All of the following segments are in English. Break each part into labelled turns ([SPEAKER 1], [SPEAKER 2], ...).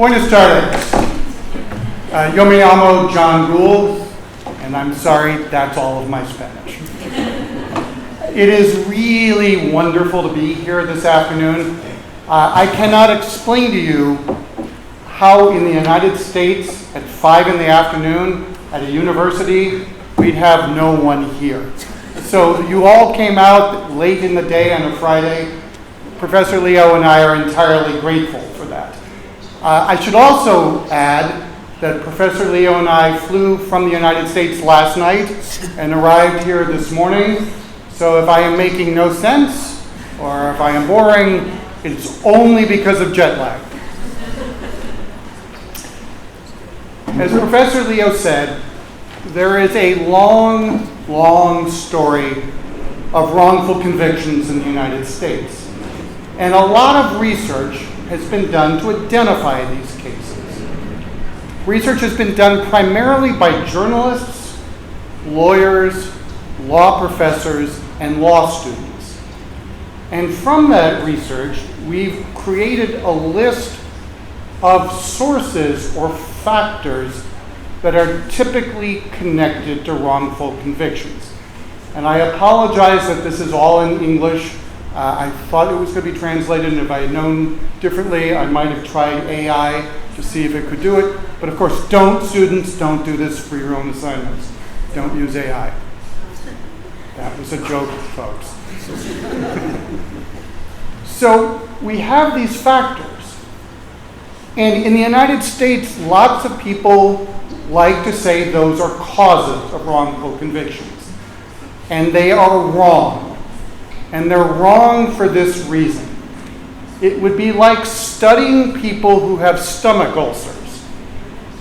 [SPEAKER 1] Buenas tardes. Yo me llamo Jon Gould, and I'm sorry, that's all of my Spanish. It is really wonderful to be here this afternoon. I cannot explain to you how in the United States at 5 in the afternoon at a university, we'd have no one here. So you all came out late in the day on a Friday. Professor Leo and I are entirely grateful for that. I should also add that Professor Leo and I flew from the United States last night and arrived here this morning. So if I am making no sense or if I am boring, it's only because of jet lag. As Professor Leo said, there is a long story of wrongful convictions in the United States. And a lot of research has been done to identify these cases. Research has been done primarily by journalists, lawyers, law professors, and law students. And from that research, we've created a list of sources or factors that are typically connected to wrongful convictions. And I apologize that this is all in English. I thought it was going to be translated, and if I had known differently, I might have tried AI to see if it could do it. But of course, students, don't do this for your own assignments. Don't use AI. That was a joke, folks. So we have these factors. And in the United States, lots of people like to say those are causes of wrongful convictions. And they are wrong. And they're wrong for this reason. It would be like studying people who have stomach ulcers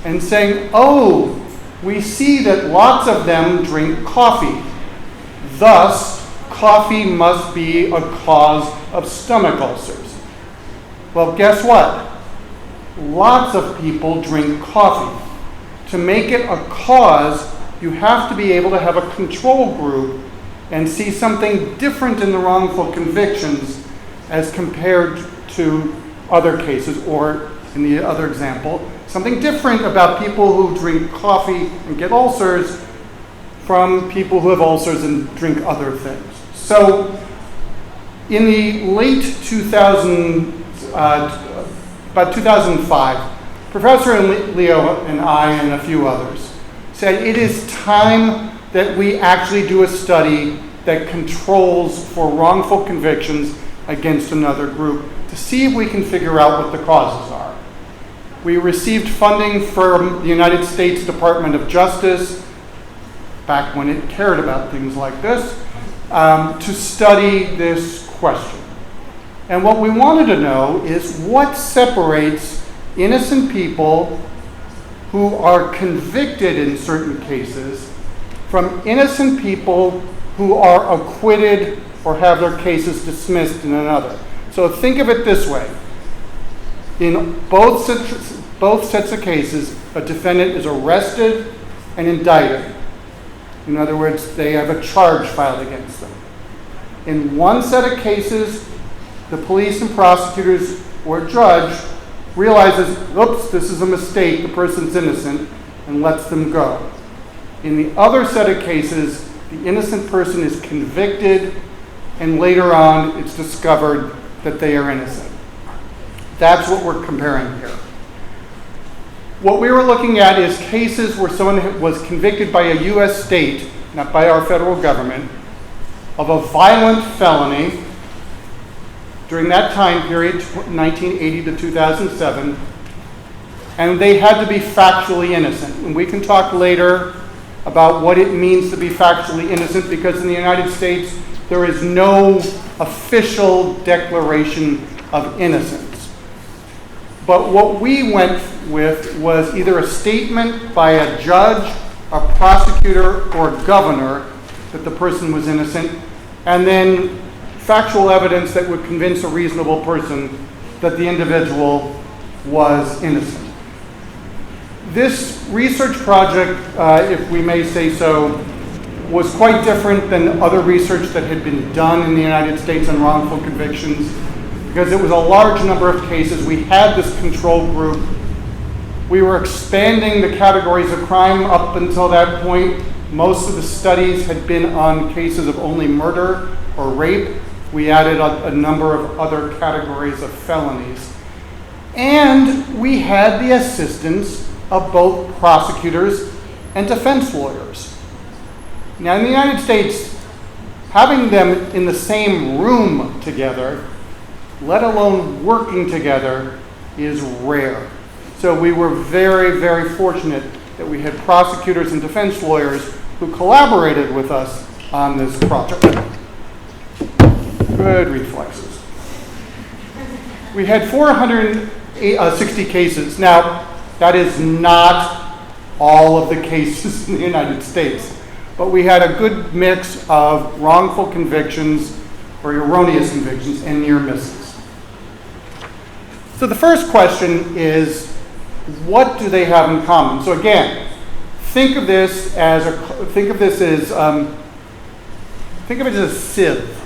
[SPEAKER 1] and saying, oh, we see that lots of them drink coffee. Thus, coffee must be a cause of stomach ulcers. Well, guess what? Lots of people drink coffee. To make it a cause, you have to be able to have a control group and see something different in the wrongful convictions as compared to other cases, or in the other example, something different about people who drink coffee and get ulcers from people who have ulcers and drink other things. So in the late 2005, Professor Leo and I and a few others said it is time that we actually do a study that controls for wrongful convictions against another group to see if we can figure out what the causes are. We received funding from the United States Department of Justice, back when it cared about things like this, to study this question. And what we wanted to know is what separates innocent people who are convicted in certain cases from innocent people who are acquitted or have their cases dismissed in another. So think of it this way. In both sets of cases, a defendant is arrested and indicted. In other words, they have a charge filed against them. In one set of cases, the police and prosecutors or judge realizes, oops, this is a mistake, the person's innocent, and lets them go. In the other set of cases, the innocent person is convicted, and later on it's discovered that they are innocent. That's what we're comparing here. What we were looking at is cases where someone was convicted by a U.S. state, not by our federal government, of a violent felony during that time period, 1980 to 2007, and they had to be factually innocent. And we can talk later about what it means to be factually innocent, because in the United States, there is no official declaration of innocence. But what we went with was either a statement by a judge, a prosecutor, or governor that the person was innocent, and then factual evidence that would convince a reasonable person that the individual was innocent. This research project, if we may say so, was quite different than other research that had been done in the United States on wrongful convictions, because it was a large number of cases. We had this control group We were expanding the categories of crime up until that point. Most of the studies had been on cases of only murder or rape. We added a number of other categories of felonies. And we had the assistance of both prosecutors and defense lawyers. Now, in the United States, having them in the same room together, let alone working together, is rare. So we were very, very fortunate that we had prosecutors and defense lawyers who collaborated with us on this project. Good reflexes. We had 460 cases. Now, that is not all of the cases in the United States, but we had a good mix of wrongful convictions or erroneous convictions and near misses. So the first question is, what do they have in common? So again, think of it as a sieve.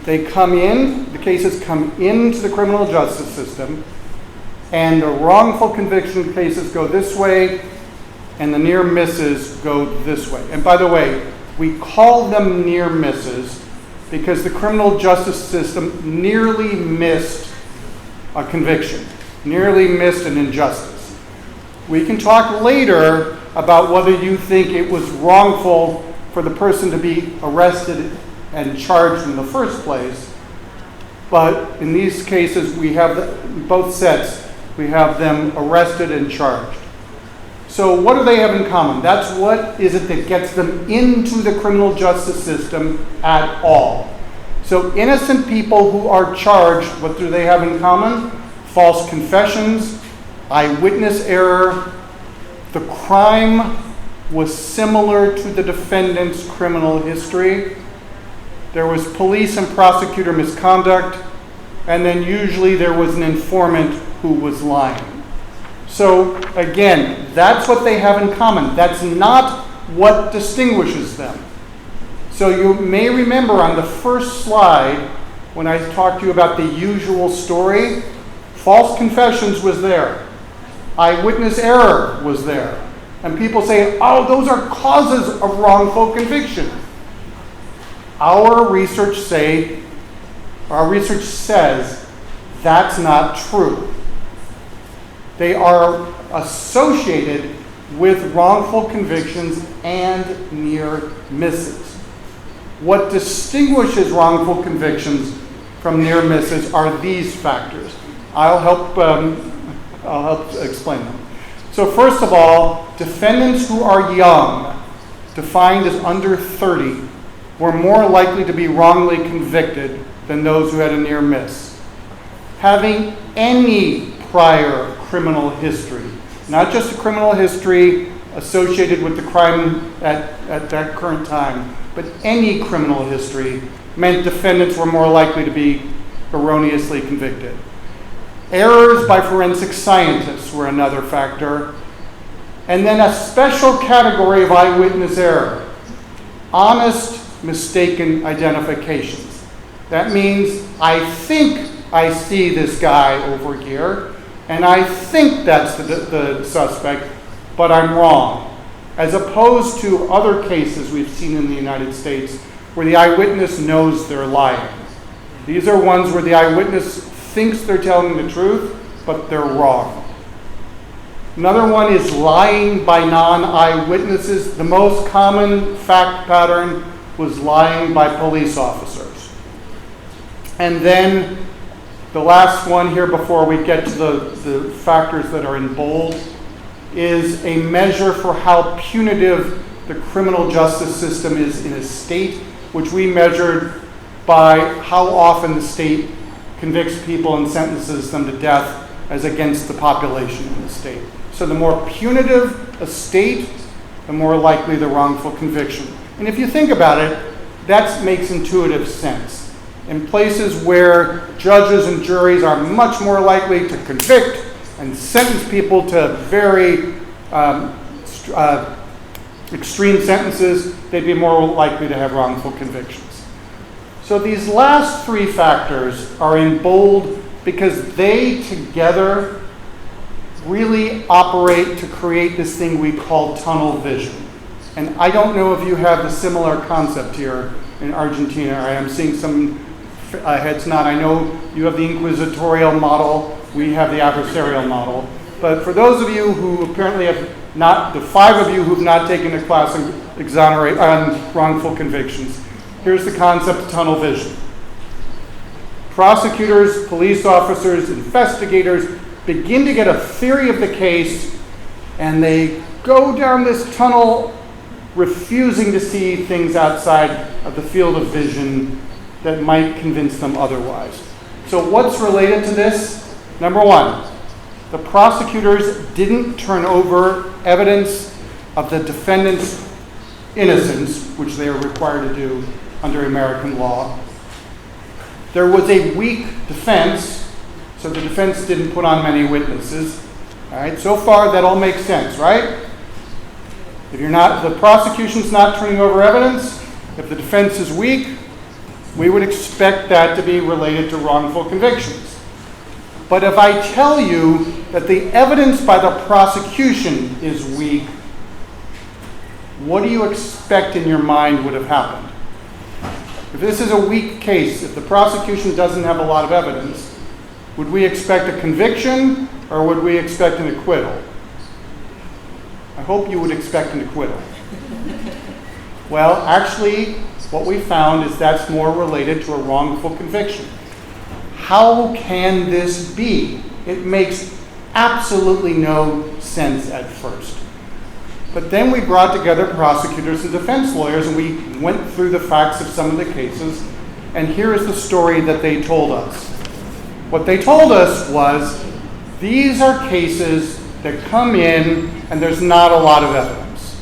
[SPEAKER 1] They come in, the cases come into the criminal justice system, and the wrongful conviction cases go this way, and the near misses go this way. And by the way, we call them near misses because the criminal justice system nearly missed a conviction, nearly missed an injustice. We can talk later about whether you think it was wrongful for the person to be arrested and charged in the first place, but in these cases we have both sets. We have them arrested and charged. So what do they have in common? That's what is it that gets them into the criminal justice system at all. So innocent people who are charged, what do they have in common? False confessions, eyewitness error. The crime was similar to the defendant's criminal history. There was police and prosecutor misconduct, and then usually there was an informant who was lying. So again, that's what they have in common. That's not what distinguishes them. So you may remember on the first slide, when I talked to you about the usual story, false confessions was there. Eyewitness error was there. And people say, oh, those are causes of wrongful conviction. Our research says that's not true. They are associated with wrongful convictions and near misses. What distinguishes wrongful convictions from near misses are these factors. I'll help explain them. So first of all, defendants who are young, defined as under 30, were more likely to be wrongly convicted than those who had a near miss. Having any prior criminal history, not just a criminal history associated with the crime at that current time, but any criminal history, meant defendants were more likely to be erroneously convicted. Errors by forensic scientists were another factor. And then a special category of eyewitness error, honest mistaken identifications. That means I think I see this guy over here, and I think that's the suspect, but I'm wrong. As opposed to other cases we've seen in the United States where the eyewitness knows they're lying. These are ones where the eyewitness thinks they're telling the truth, but they're wrong. Another one is lying by non-eyewitnesses. The most common fact pattern was lying by police officers. And then the last one here before we get to the factors that are in bold is a measure for how punitive the criminal justice system is in a state, which we measured by how often the state convicts people and sentences them to death as against the population in the state. So the more punitive a state, the more likely the wrongful conviction. And if you think about it, that makes intuitive sense. In places where judges and juries are much more likely to convict and sentence people to very extreme sentences, they'd be more likely to have wrongful convictions. So these last three factors are in bold because they together really operate to create this thing we call tunnel vision. And I don't know if you have the similar concept here in Argentina. I am seeing some heads nod. I know you have the inquisitorial model, we have the adversarial model. But for those of you who apparently have not, the 5 of you who've not taken a class on wrongful convictions, here's the concept of tunnel vision. Prosecutors, police officers, investigators begin to get a theory of the case, and they go down this tunnel refusing to see things outside of the field of vision that might convince them otherwise. So what's related to this? Number 1, the prosecutors didn't turn over evidence of the defendant's innocence, which they are required to do under American law. There was a weak defense, so the defense didn't put on many witnesses. All right, so far that all makes sense, right? If the prosecution's not turning over evidence, if the defense is weak, we would expect that to be related to wrongful convictions. But if I tell you that the evidence by the prosecution is weak, what do you expect in your mind would have happened? If this is a weak case, if the prosecution doesn't have a lot of evidence, would we expect a conviction or would we expect an acquittal? I hope you would expect an acquittal. Well, actually, what we found is that's more related to a wrongful conviction. How can this be? It makes absolutely no sense at first. But then we brought together prosecutors and defense lawyers, and we went through the facts of some of the cases, and here is the story that they told us. What they told us was, these are cases that come in and there's not a lot of evidence.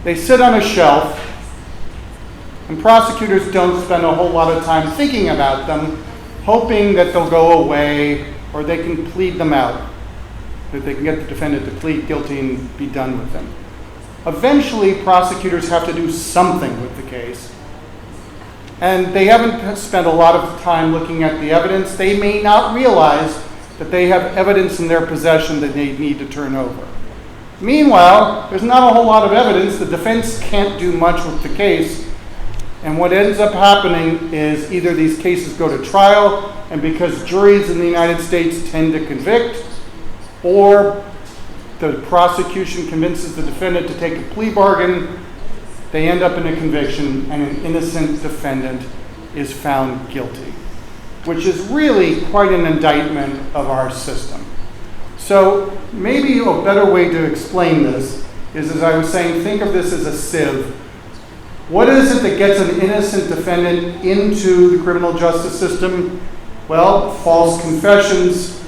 [SPEAKER 1] They sit on a shelf, and prosecutors don't spend a whole lot of time thinking about them, hoping that they'll go away or they can plead them out, that they can get the defendant to plead guilty and be done with them. Eventually, prosecutors have to do something with the case, and they haven't spent a lot of time looking at the evidence. They may not realize that they have evidence in their possession that they need to turn over. Meanwhile, there's not a whole lot of evidence. The defense can't do much with the case. And what ends up happening is either these cases go to trial, and because juries in the United States tend to convict, or the prosecution convinces the defendant to take a plea bargain, they end up in a conviction, and an innocent defendant is found guilty, which is really quite an indictment of our system. So maybe a better way to explain this is, as I was saying, think of this as a sieve. What is it that gets an innocent defendant into the criminal justice system? Well, false confessions,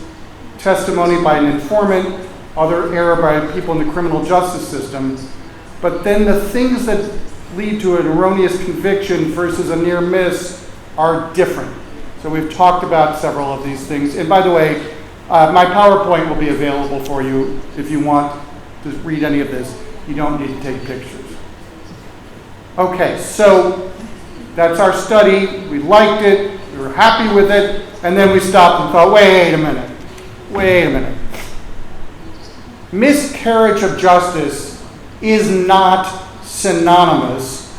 [SPEAKER 1] testimony by an informant, other error by people in the criminal justice system. But then the things that lead to an erroneous conviction versus a near miss are different. So we've talked about several of these things. And by the way, my PowerPoint will be available for you if you want to read any of this. You don't need to take pictures. Okay, so that's our study. We liked it. We were happy with it. And then we stopped and thought, wait a minute. Miscarriage of justice is not synonymous,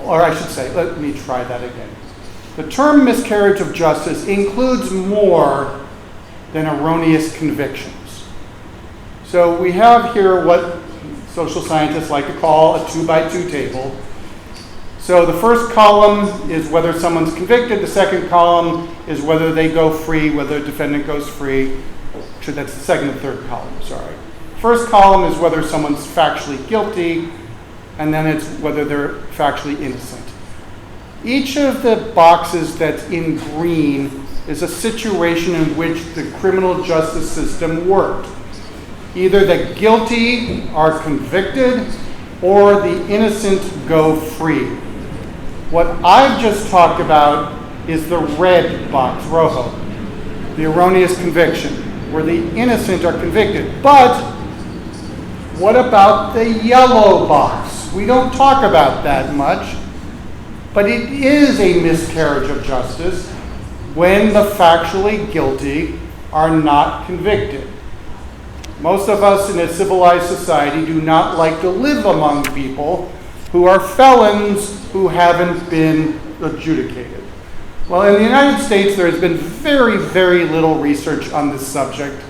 [SPEAKER 1] or I should say, let me try that again. The term miscarriage of justice includes more than erroneous convictions. So we have here what social scientists like to call a 2x2 table. So the first column is whether someone's convicted. The second column is whether they go free, whether a defendant goes free. Actually, that's the second and third column, sorry. First column is whether someone's factually guilty, and then it's whether they're factually innocent. Each of the boxes that's in green is a situation in which the criminal justice system worked. Either the guilty are convicted or the innocent go free. What I've just talked about is the red box, rojo, the erroneous conviction, where the innocent are convicted. But what about the yellow box? We don't talk about that much, but it is a miscarriage of justice when the factually guilty are not convicted. Most of us in a civilized society do not like to live among people who are felons who haven't been adjudicated. Well, in the United States, there has been very, very little research on this subject.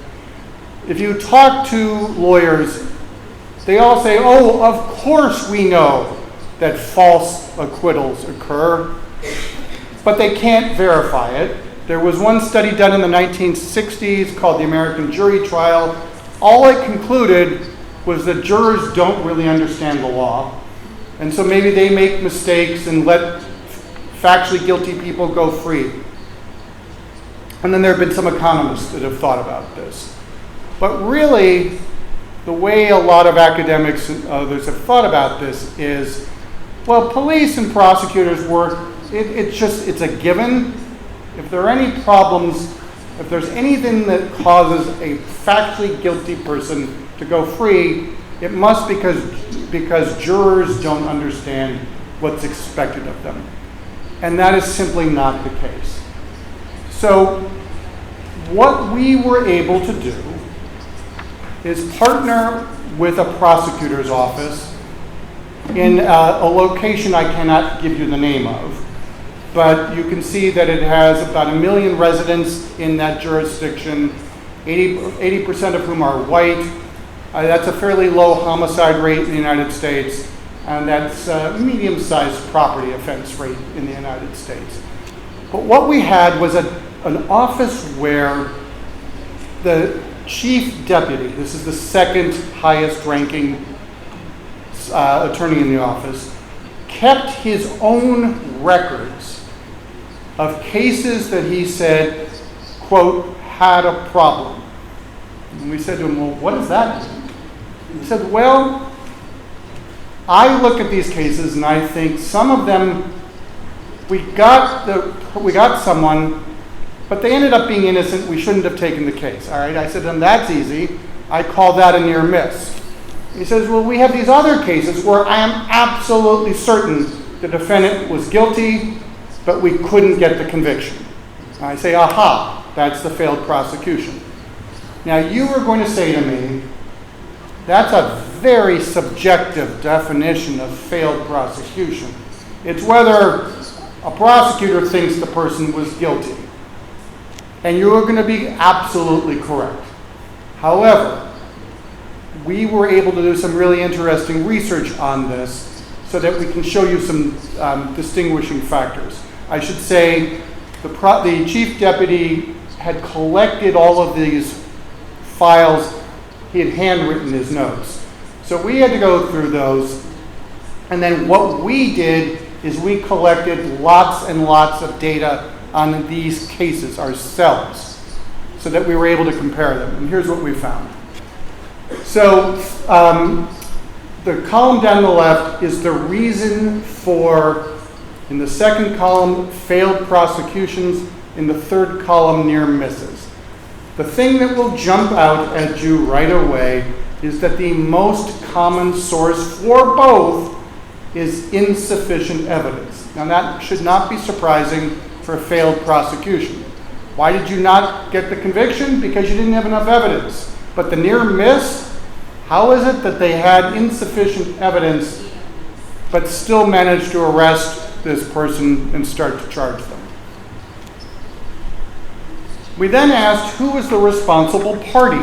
[SPEAKER 1] If you talk to lawyers, they all say, oh, of course we know that false acquittals occur, but they can't verify it. There was one study done in the 1960s called the American Jury Trial. All it concluded was that jurors don't really understand the law, and so maybe they make mistakes and let factually guilty people go free. And then there have been some economists that have thought about this. But really, the way a lot of academics and others have thought about this is, well, police and prosecutors work, it's a given. If there are any problems, if there's anything that causes a factually guilty person to go free, it must because jurors don't understand what's expected of them. And that is simply not the case. So what we were able to do is partner with a prosecutor's office in a location I cannot give you the name of, but you can see that it has about 1 million residents in that jurisdiction, 80% of whom are white. That's a fairly low homicide rate in the United States, and that's a medium-sized property offense rate in the United States. But what we had was an office where the chief deputy, this is the second highest ranking attorney in the office, kept his own records of cases that he said, quote, had a problem. And we said to him, well, what does that mean? He said, well, I look at these cases and I think some of them, we got someone, but they ended up being innocent. We shouldn't have taken the case. All right. I said, and that's easy. I call that a near miss. He says, well, we have these other cases where I am absolutely certain the defendant was guilty, but we couldn't get the conviction. And I say, aha, that's the failed prosecution. Now, you are going to say to me, that's a very subjective definition of failed prosecution. It's whether a prosecutor thinks the person was guilty. And you are going to be absolutely correct. However, we were able to do some really interesting research on this so that we can show you some distinguishing factors. I should say the chief deputy had collected all of these files. He had handwritten his notes. So we had to go through those. And then what we did is we collected lots and lots of data on these cases ourselves so that we were able to compare them. And here's what we found. So the column down the left is the reason for, in the second column, failed prosecutions, in the third column, near misses. The thing that will jump out at you right away is that the most common source for both is insufficient evidence. Now that should not be surprising for a failed prosecution. Why did you not get the conviction? Because you didn't have enough evidence. But the near miss, how is it that they had insufficient evidence but still managed to arrest this person and start to charge them? We then asked who was the responsible party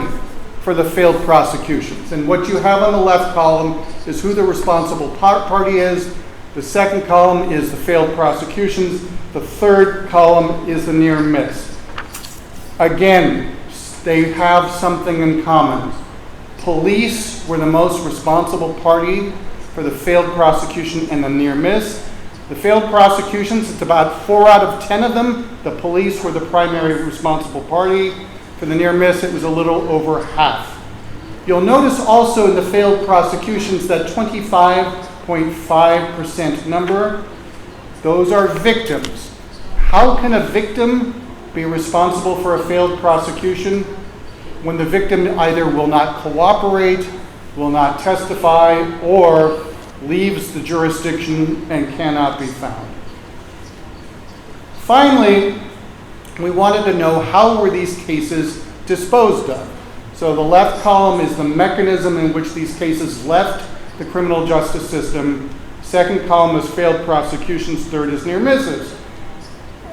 [SPEAKER 1] for the failed prosecutions. And what you have on the left column is who the responsible party is. The second column is the failed prosecutions. The third column is the near miss. Again, they have something in common. Police were the most responsible party for the failed prosecution and the near miss. The failed prosecutions, it's about 4 out of 10 of them. The police were the primary responsible party. For the near miss, it was a little over half. You'll notice also in the failed prosecutions that 25.5% number, those are victims. How can a victim be responsible for a failed prosecution when the victim either will not cooperate, will not testify, or leaves the jurisdiction and cannot be found? Finally, we wanted to know how were these cases disposed of. So the left column is the mechanism in which these cases left the criminal justice system. Second column is failed prosecutions. Third is near misses.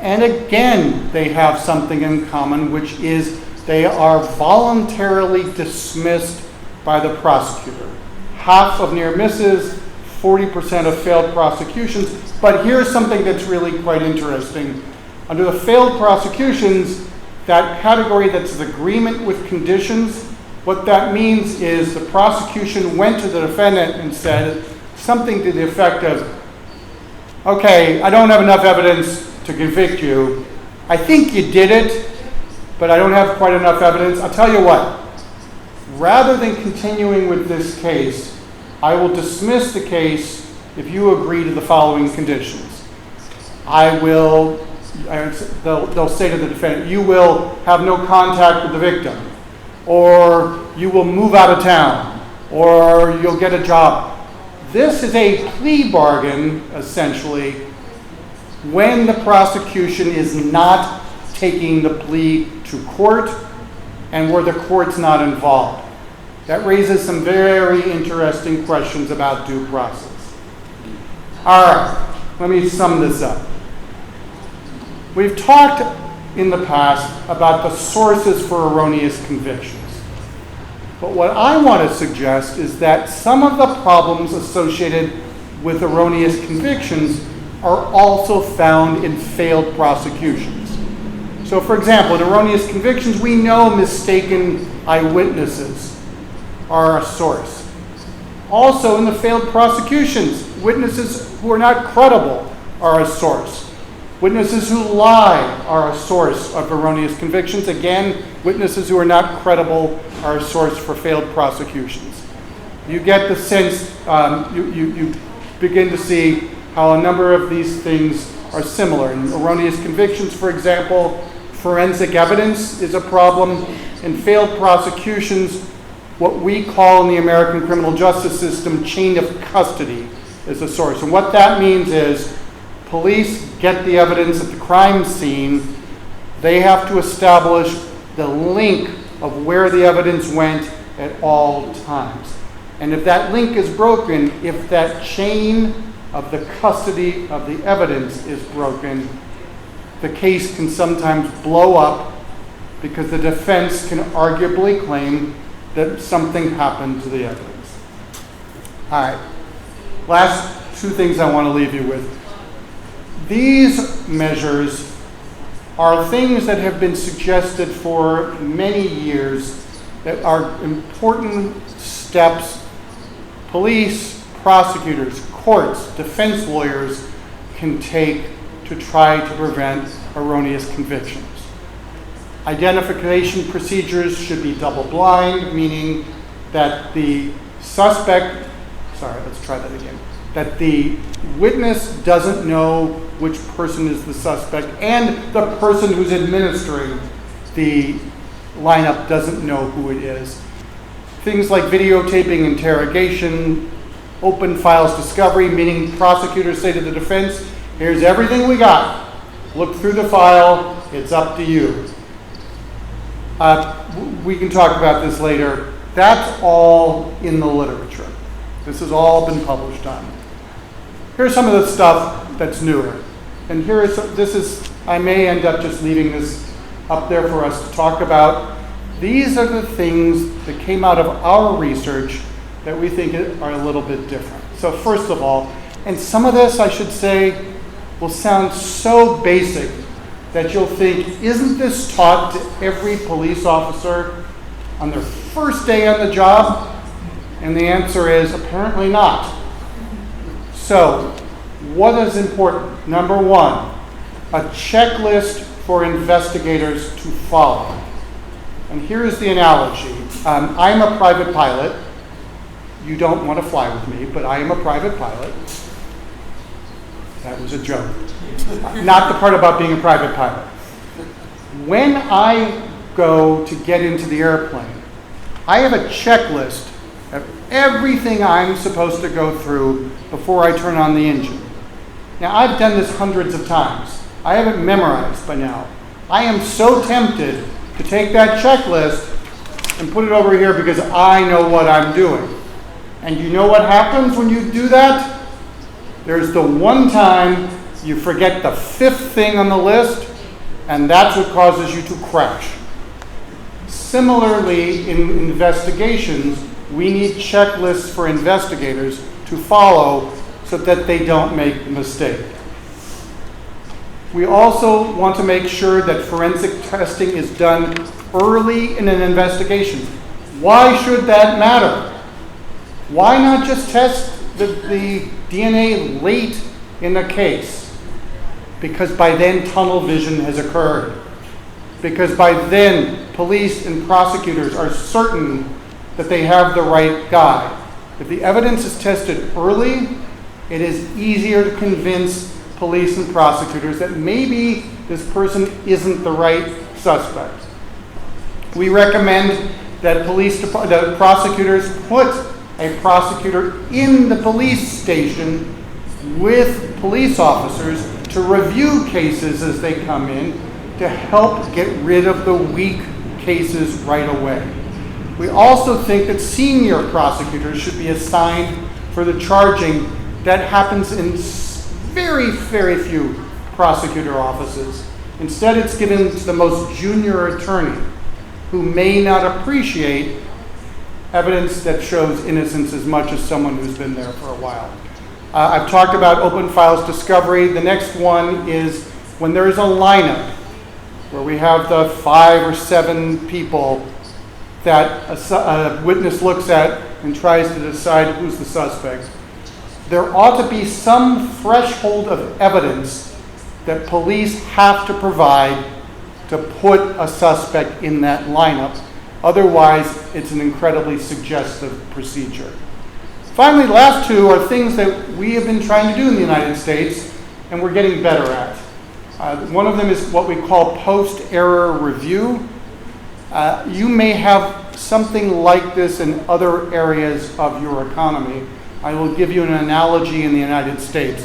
[SPEAKER 1] And again, they have something in common, which is they are voluntarily dismissed by the prosecutor. Half of near misses, 40% of failed prosecutions. But here's something that's really quite interesting. Under the failed prosecutions, that category that's agreement with conditions, what that means is the prosecution went to the defendant and said something to the effect of, okay, I don't have enough evidence to convict you. I think you did it, but I don't have quite enough evidence. I'll tell you what, rather than continuing with this case, I will dismiss the case if you agree to the following conditions. They'll say to the defendant, you will have no contact with the victim, or you will move out of town, or you'll get a job. This is a plea bargain, essentially, when the prosecution is not taking the plea to court and where the court's not involved. That raises some very interesting questions about due process. All right, let me sum this up. We've talked in the past about the sources for erroneous convictions. But what I want to suggest is that some of the problems associated with erroneous convictions are also found in failed prosecutions. So for example, in erroneous convictions, we know mistaken eyewitnesses are a source. Also in the failed prosecutions, witnesses who are not credible are a source. Witnesses who lie are a source of erroneous convictions. Again, witnesses who are not credible are a source for failed prosecutions. You get the sense, you begin to see how a number of these things are similar. In erroneous convictions, for example, forensic evidence is a problem. In failed prosecutions, what we call in the American criminal justice system chain of custody is a source. And what that means is police get the evidence at the crime scene. They have to establish the link of where the evidence went at all times. And if that link is broken, if that chain of the custody of the evidence is broken, the case can sometimes blow up because the defense can arguably claim that something happened to the evidence. All right, last two things I want to leave you with. These measures are things that have been suggested for many years that are important steps police, prosecutors, courts, defense lawyers can take to try to prevent erroneous convictions. Identification procedures should be double-blind, meaning that the suspect, that the witness doesn't know which person is the suspect, and the person who's administering the lineup doesn't know who it is. Things like videotaping interrogation, open files discovery, meaning prosecutors say to the defense, here's everything we got. Look through the file, it's up to you. We can talk about this later. That's all in the literature. This has all been published on. Here's some of the stuff that's newer. And I may end up just leaving this up there for us to talk about. These are the things that came out of our research that we think are a little bit different. So first of all, and some of this, I should say, will sound so basic that you'll think, isn't this taught to every police officer on their first day on the job? And the answer is apparently not. So, what is important? Number one, a checklist for investigators to follow. And here's the analogy. I'm a private pilot. You don't want to fly with me, but I am a private pilot. That was a joke. Not the part about being a private pilot. When I go to get into the airplane, I have a checklist of everything I'm supposed to go through before I turn on the engine. Now, I've done this hundreds of times. I have it memorized by now. I am so tempted to take that checklist and put it over here because I know what I'm doing. And you know what happens when you do that? There's the one time you forget the fifth thing on the list, and that's what causes you to crash. Similarly, in investigations, we need checklists for investigators to follow so that they don't make a mistake. We also want to make sure that forensic testing is done early in an investigation. Why should that matter? Why not just test the DNA late in the case? Because by then tunnel vision has occurred. Because by then police and prosecutors are certain that they have the right guy. If the evidence is tested early, it is easier to convince police and prosecutors that maybe this person isn't the right suspect. We recommend that prosecutors put a prosecutor in the police station with police officers to review cases as they come in to help get rid of the weak cases right away. We also think that senior prosecutors should be assigned for the charging. That happens in very, very few prosecutor offices. Instead, it's given to the most junior attorney who may not appreciate evidence that shows innocence as much as someone who's been there for a while. I've talked about open files discovery. The next one is when there is a lineup where we have the 5 or 7 people that a witness looks at and tries to decide who's the suspect. There ought to be some threshold of evidence that police have to provide to put a suspect in that lineup. Otherwise, it's an incredibly suggestive procedure. Finally, the last two are things that we have been trying to do in the United States, and we're getting better at. One of them is what we call post-error review. You may have something like this in other areas of your economy. I will give you an analogy in the United States.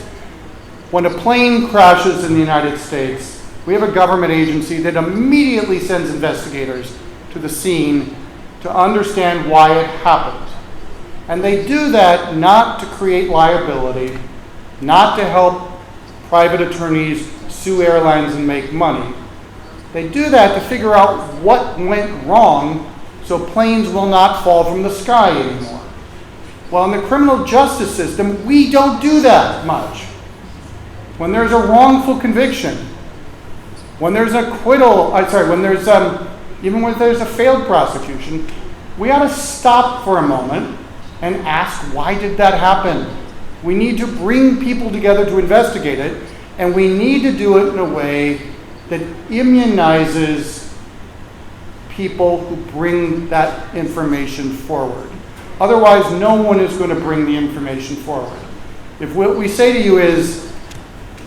[SPEAKER 1] When a plane crashes in the United States, we have a government agency that immediately sends investigators to the scene to understand why it happened. And they do that not to create liability, not to help private attorneys sue airlines and make money. They do that to figure out what went wrong so planes will not fall from the sky anymore. Well, in the criminal justice system, we don't do that much. When there's a wrongful conviction, when there's acquittal, even when there's a failed prosecution, we ought to stop for a moment and ask, why did that happen? We need to bring people together to investigate it, and we need to do it in a way that immunizes people who bring that information forward. Otherwise, no one is going to bring the information forward. If what we say to you is,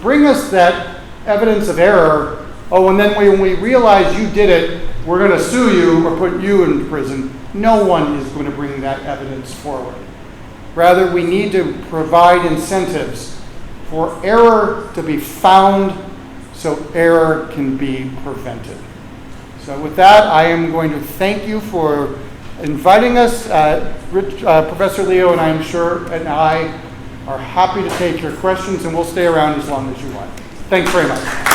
[SPEAKER 1] bring us that evidence of error, and then when we realize you did it, we're going to sue you or put you in prison, no one is going to bring that evidence forward. Rather, we need to provide incentives for error to be found so error can be prevented. So with that, I am going to thank you for inviting us. Professor Leo and I am sure and I are happy to take your questions, and we'll stay around as long as you want. Thanks very much.